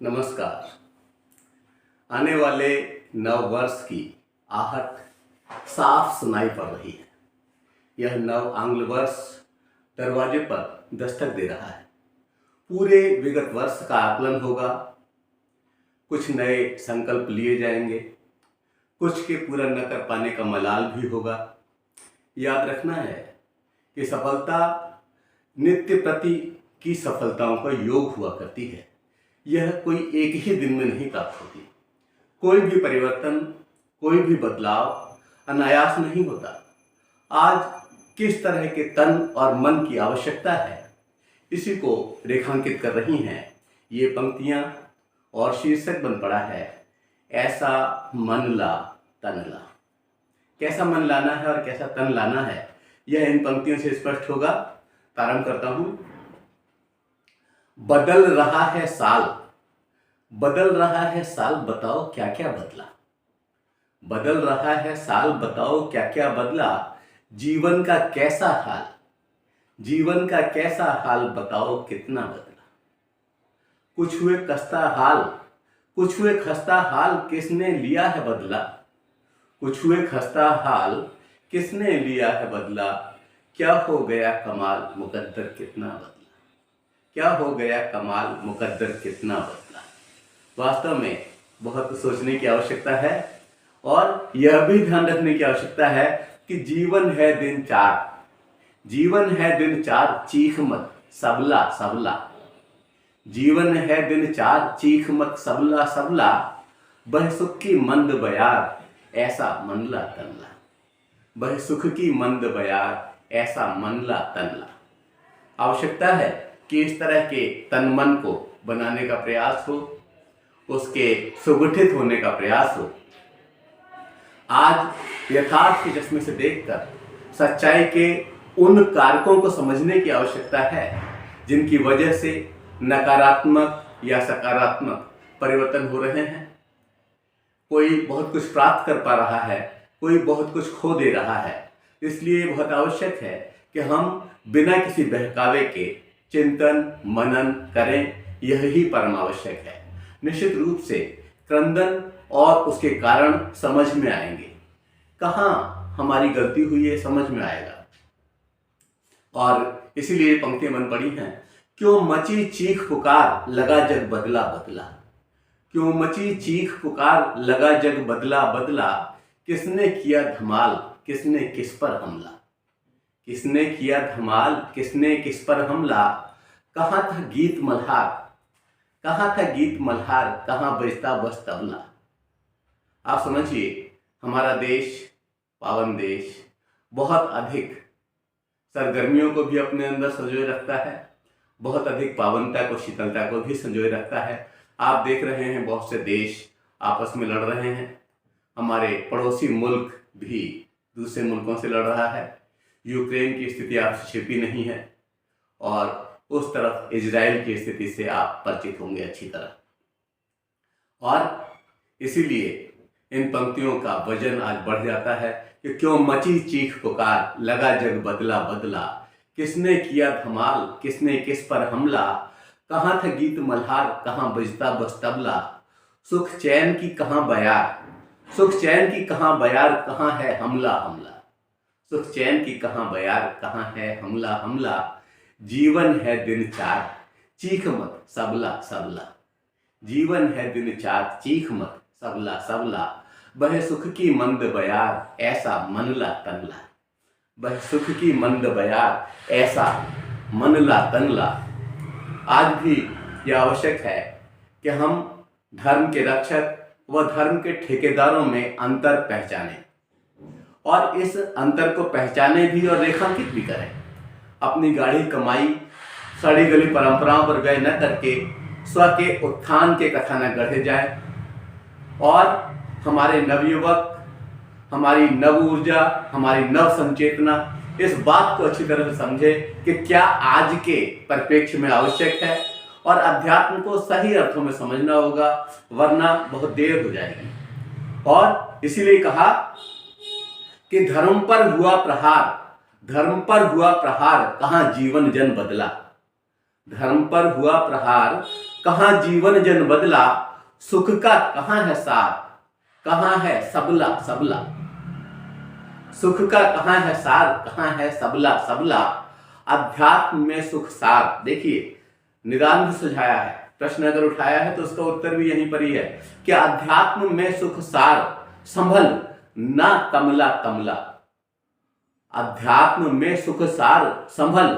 नमस्कार। आने वाले नव वर्ष की आहट साफ सुनाई पड़ रही है। यह नव आंग्ल वर्ष दरवाजे पर दस्तक दे रहा है। पूरे विगत वर्ष का आकलन होगा, कुछ नए संकल्प लिए जाएंगे, कुछ के पूरा न कर पाने का मलाल भी होगा। याद रखना है कि सफलता नित्य प्रति की सफलताओं का योग हुआ करती है। यह कोई एक ही दिन में नहीं प्राप्त होती। कोई भी परिवर्तन, कोई भी बदलाव अनायास नहीं होता। आज किस तरह के तन और मन की आवश्यकता है, इसी को रेखांकित कर रही हैं ये पंक्तियां, और शीर्षक बन पड़ा है ऐसा मन ला तन ला। कैसा मन लाना है और कैसा तन लाना है, यह इन पंक्तियों से स्पष्ट होगा। प्रारंभ करता हूं। बदल रहा है साल, बदल रहा है साल, बताओ क्या क्या बदला। बदल रहा है साल, बताओ क्या क्या बदला। जीवन का कैसा हाल, जीवन का कैसा हाल, बताओ कितना बदला। कुछ हुए खस्ता हाल, कुछ हुए खस्ता हाल, किसने लिया है बदला। कुछ हुए खस्ता हाल, किसने लिया है बदला। क्या हो गया कमाल, मुकद्दर कितना बदला। क्या हो गया कमाल, मुकद्दर कितना बदला। वास्तव में बहुत सोचने की आवश्यकता है, और यह भी ध्यान रखने की आवश्यकता है कि जीवन है दिन चार, जीवन है दिन चार, चीख मत सबला सबला। जीवन है दिन चार, चीख मत सबला सबला। बह सुख की मंद बयार, ऐसा मनला तनला। बह सुख की मंद बयार, ऐसा मनला तनला। आवश्यकता है कि इस तरह के तन मन को बनाने का प्रयास हो, उसके सुगठित होने का प्रयास हो। आज यथार्थ के चश्मे से देखकर सच्चाई के उन कारकों को समझने की आवश्यकता है जिनकी वजह से नकारात्मक या सकारात्मक परिवर्तन हो रहे हैं। कोई बहुत कुछ प्राप्त कर पा रहा है, कोई बहुत कुछ खो दे रहा है। इसलिए बहुत आवश्यक है कि हम बिना किसी बहकावे के चिंतन मनन करें। यही परम आवश्यक है। निश्चित रूप से क्रंदन और उसके कारण समझ में आएंगे। कहाँ हमारी गलती हुई है, समझ में आएगा। और इसीलिए पंक्तियां बन पड़ी हैं। क्यों मची चीख पुकार, लगा जग बदला बदला। क्यों मची चीख पुकार, लगा जग बदला बदला। किसने किया धमाल, किसने किस पर हमला। किसने किया धमाल, किसने किस पर हमला। कहाँ था गीत मल्हार, कहाँ था गीत मल्हार, कहाँ बजता बस तबला। आप समझिए, हमारा देश पावन देश बहुत अधिक सरगर्मियों को भी अपने अंदर संजोए रखता है, बहुत अधिक पावनता को, शीतलता को भी संजोए रखता है। आप देख रहे हैं बहुत से देश आपस में लड़ रहे हैं। हमारे पड़ोसी मुल्क भी दूसरे मुल्कों से लड़ रहा है। यूक्रेन की स्थिति आपसे छिपी नहीं है, और उस तरफ इजराइल की स्थिति से आप परिचित होंगे अच्छी तरह। और इसीलिए इन पंक्तियों का वजन आज बढ़ जाता है कि क्यों मची चीख पुकार, लगा जग बदला बदला। किसने किया धमाल, किसने किस पर हमला। कहाँ था गीत मल्हार, कहाँ बजता बस तबला। सुख चैन की कहाँ बयार, सुख चैन की कहाँ बयार, कहाँ है हमला हमला। सुख चैन की कहाँ बयार, कहाँ है हमला हमला। जीवन है दिन चार, चीख मत सबला सबला। जीवन है दिन चार, चीख मत सबला सबला। बह सुख की मंद बयार, ऐसा मनला तनला। बह सुख की मंद बयार, ऐसा मनला तनला। आज भी यह आवश्यक है कि हम धर्म के रक्षक व धर्म के ठेकेदारों में अंतर पहचानें, और इस अंतर को पहचाने भी और रेखांकित भी करें। अपनी गाढ़ी कमाई सड़ी गली परंपराओं पर व्यय न करके स्व के उत्थान के कथा न गढ़े जाए, और हमारे नवयुवक, हमारी नव ऊर्जा, हमारी नव संचेतना इस बात को अच्छी तरह से समझे कि क्या आज के परिप्रेक्ष्य में आवश्यक है, और अध्यात्म को सही अर्थों में समझना होगा, वरना बहुत देर हो जाएगी। और इसीलिए कहा कि धर्म पर हुआ प्रहार, धर्म पर हुआ प्रहार, कहाँ जीवन जन बदला। धर्म पर हुआ प्रहार, कहाँ जीवन जन बदला, सुख का कहाँ है सार, कहाँ है सबला सबला। सुख का कहाँ है सार, कहाँ है सबला सबला, अध्यात्म में सुख सार। देखिए निदान सुझाया है, प्रश्न अगर उठाया है तो उसका उत्तर भी यहीं पर ही है कि अध्यात्म में सुख सार, संभल ना कमला कमला। अध्यात्म में सुख सार, संभल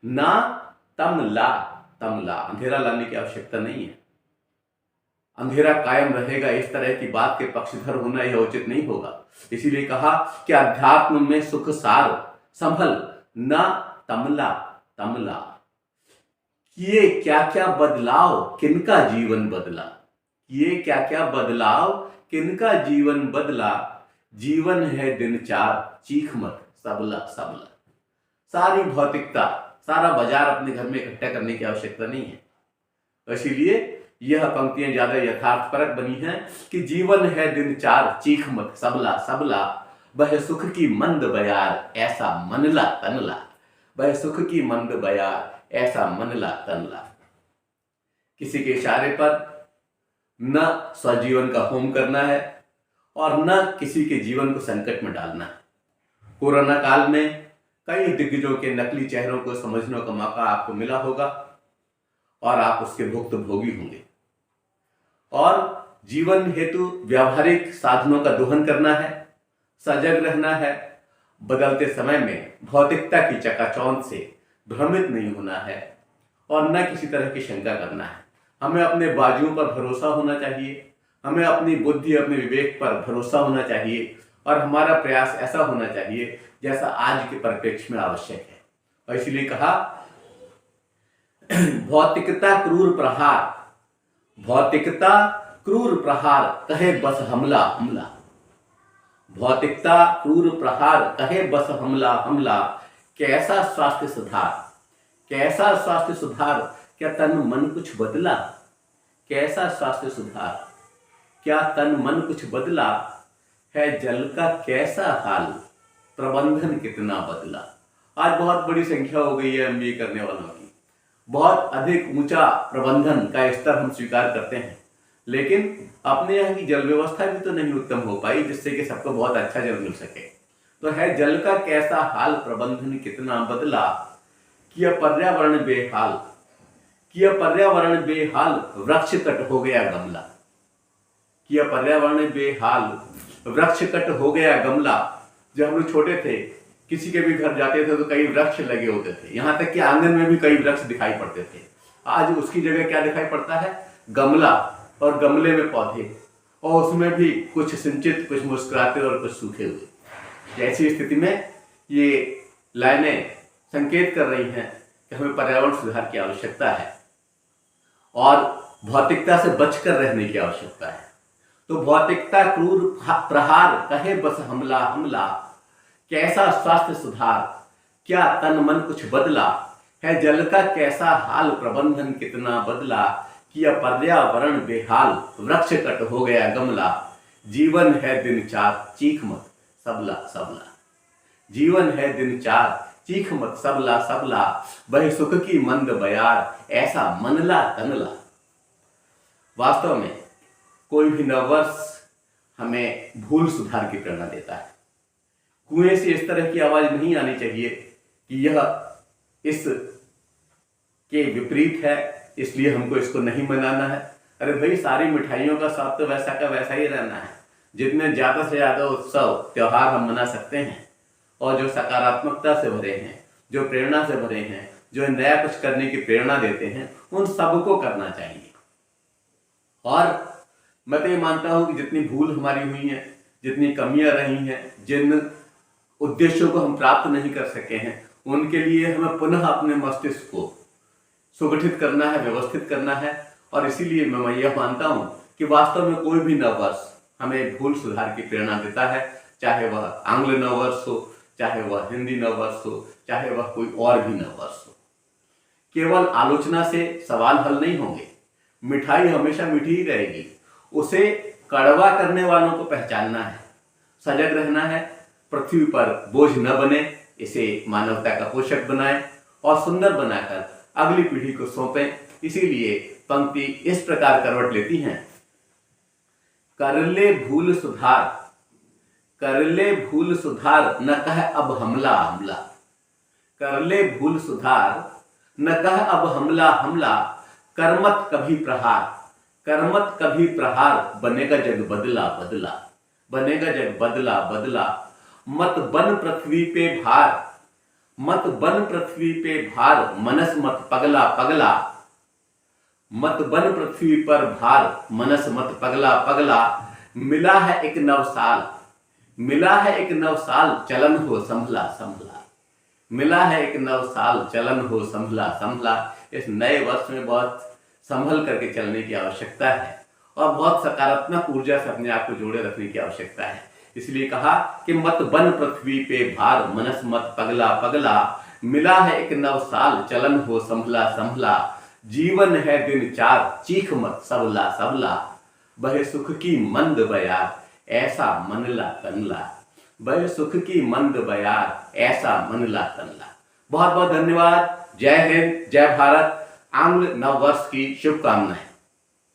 ना तमला तमला। अंधेरा लाने की आवश्यकता नहीं है, अंधेरा कायम रहेगा, इस तरह की बात के पक्षधर होना यह उचित नहीं होगा। इसीलिए कहा कि अध्यात्म में सुख सार, संभल न तमला तमला। ये क्या क्या बदलाव किनका जीवन बदला, ये क्या क्या बदलाव किनका जीवन बदला, जीवन है दिन चार चीख मत सबला सबला। सारी भौतिकता, सारा बाजार अपने घर में इकट्ठा करने की आवश्यकता नहीं है। इसीलिए यह पंक्तियां ज्यादा यथार्थपरक बनी हैं कि जीवन है दिन चार चीख मत सबला सबला, वह सुख की मंद बयार ऐसा मनला तनला, वह सुख की मंद बयार ऐसा मनला तनला। किसी के इशारे पर न स्वजीवन का होम करना है और न किसी के जीवन को संकट में डालना है। कोरोना काल में कई दिग्गजों के नकली चेहरों को समझने का मौका आपको मिला होगा और आप उसके भुक्तभोगी होंगे। और जीवन हेतु व्यावहारिक साधनों का दोहन करना है, सजग रहना है, बदलते समय में भौतिकता की चकाचौंध से भ्रमित नहीं होना है और न किसी तरह की शंका करना है। हमें अपने बाजुओं पर भरोसा होना चाहिए, हमें अपनी बुद्धि अपने विवेक पर भरोसा होना चाहिए और हमारा प्रयास ऐसा होना चाहिए जैसा आज के परिप्रेक्ष्य में आवश्यक है। और इसलिए कहा भौतिकता क्रूर प्रहार, भौतिकता क्रूर प्रहार कहे बस हमला हमला। भौतिकता क्रूर प्रहार कहे बस हमला हमला, कैसा स्वास्थ्य सुधार, कैसा स्वास्थ्य सुधार, क्या तन मन कुछ बदला, कैसा स्वास्थ्य सुधार, क्या तन मन कुछ बदला, है जल का कैसा हाल, प्रबंधन कितना बदला। आज बहुत बड़ी संख्या हो गई है एमबीए करने वालों की, बहुत अधिक ऊंचा प्रबंधन का स्तर हम स्वीकार करते हैं, लेकिन अपने यहाँ की जल व्यवस्था भी तो नहीं उत्तम हो पाई जिससे कि सबको बहुत अच्छा जल मिल सके। तो है जल का कैसा हाल, प्रबंधन कितना बदला, किया पर्यावरण बेहाल, किया पर्यावरण बेहाल, वृक्ष कट हो गया गमला, किया पर्यावरण बेहाल, वृक्ष कट हो गया गमला। जब हम लोग छोटे थे किसी के भी घर जाते थे तो कई वृक्ष लगे होते थे, यहाँ तक कि आंगन में भी कई वृक्ष दिखाई पड़ते थे। आज उसकी जगह क्या दिखाई पड़ता है, गमला और गमले में पौधे, और उसमें भी कुछ सिंचित, कुछ मुस्कुराते और कुछ सूखे हुए। ऐसी स्थिति में ये लाइनें संकेत कर रही हैं कि हमें पर्यावरण सुधार की आवश्यकता है और भौतिकता से बचकर रहने की आवश्यकता है। तो भौतिकता क्रूर प्रहार कहे बस हमला हमला, कैसा स्वास्थ्य सुधार, क्या तन मन कुछ बदला, है जल का कैसा हाल, प्रबंधन कितना बदला, किया पर्यावरण बेहाल, वृक्ष कट हो गया गमला, जीवन है दिन चार चीख मत सबला सबला, जीवन है दिन चार चीख मत सबला सबला, वही सुख की मंद बयार ऐसा मनला तनला। वास्तव में कोई भी नववर्ष हमें भूल सुधार की प्रेरणा देता है। कुएं से इस तरह की आवाज नहीं आनी चाहिए कि यह इस के विपरीत है इसलिए हमको इसको नहीं मनाना है। अरे भाई, सारी मिठाइयों का स्वाद तो वैसा का वैसा ही रहना है। जितने ज्यादा से ज्यादा उत्सव त्योहार हम मना सकते हैं और जो सकारात्मकता से भरे हैं, जो प्रेरणा से भरे हैं, जो नया कुछ करने की प्रेरणा देते हैं, उन सबको करना चाहिए। और मैं तो ये मानता हूं कि जितनी भूल हमारी हुई है, जितनी कमियां रही हैं, जिन उद्देश्यों को हम प्राप्त नहीं कर सके हैं, उनके लिए हमें पुनः अपने मस्तिष्क को सुगठित करना है, व्यवस्थित करना है। और इसीलिए मैं यह मानता हूं कि वास्तव में कोई भी नववर्ष हमें भूल सुधार की प्रेरणा देता है, चाहे वह आंग्ल नववर्ष हो, चाहे वह हिंदी नववर्ष हो, चाहे वह कोई और भी नववर्ष हो। केवल आलोचना से सवाल हल नहीं होंगे। मिठाई हमेशा मीठी ही रहेगी, उसे कड़वा करने वालों को पहचानना है, सजग रहना है, पृथ्वी पर बोझ न बने, इसे मानवता का पोषक बनाएं और सुंदर बनाकर अगली पीढ़ी को सौंपें। इसीलिए पंक्ति इस प्रकार करवट लेती हैं। कर ले भूल सुधार, कर ले भूल सुधार, न कह अब हमला हमला। कर ले भूल सुधार, न कह अब हमला हमला। कर मत कभी प्रहार, कर मत कभी प्रहार, बनेगा जग बदला बदला, बनेगा जग बदला बदला। मत बन पृथ्वी पे भार, मत बन पृथ्वी पे भार, मनस मत पगला पगला। मत बन पृथ्वी पर भार, मनस मत पगला पगला। मिला है एक नवसाल, मिला है एक नवसाल, चलन हो संभला संभला। मिला है एक नवसाल, चलन हो संभला संभला। इस नए वर्ष में बहुत संभल करके चलने की आवश्यकता है और बहुत सकारात्मक ऊर्जा से अपने आप को जोड़े रखने की आवश्यकता है। इसलिए कहा कि मत बन पृथ्वी पे भार, मनस मत पगला पगला। मिला है एक नवसाल, चलन हो संभला संभला। जीवन है दिन चार, चीख मत सबला सबला। बहे सुख की मंद बयार, ऐसा मनला तनला। बहे सुख की मंद बयार, ऐसा मनला तनला। बहुत बहुत धन्यवाद। जय हिंद, जय भारत। आंग्ल नव वर्ष की शुभकामनाएं।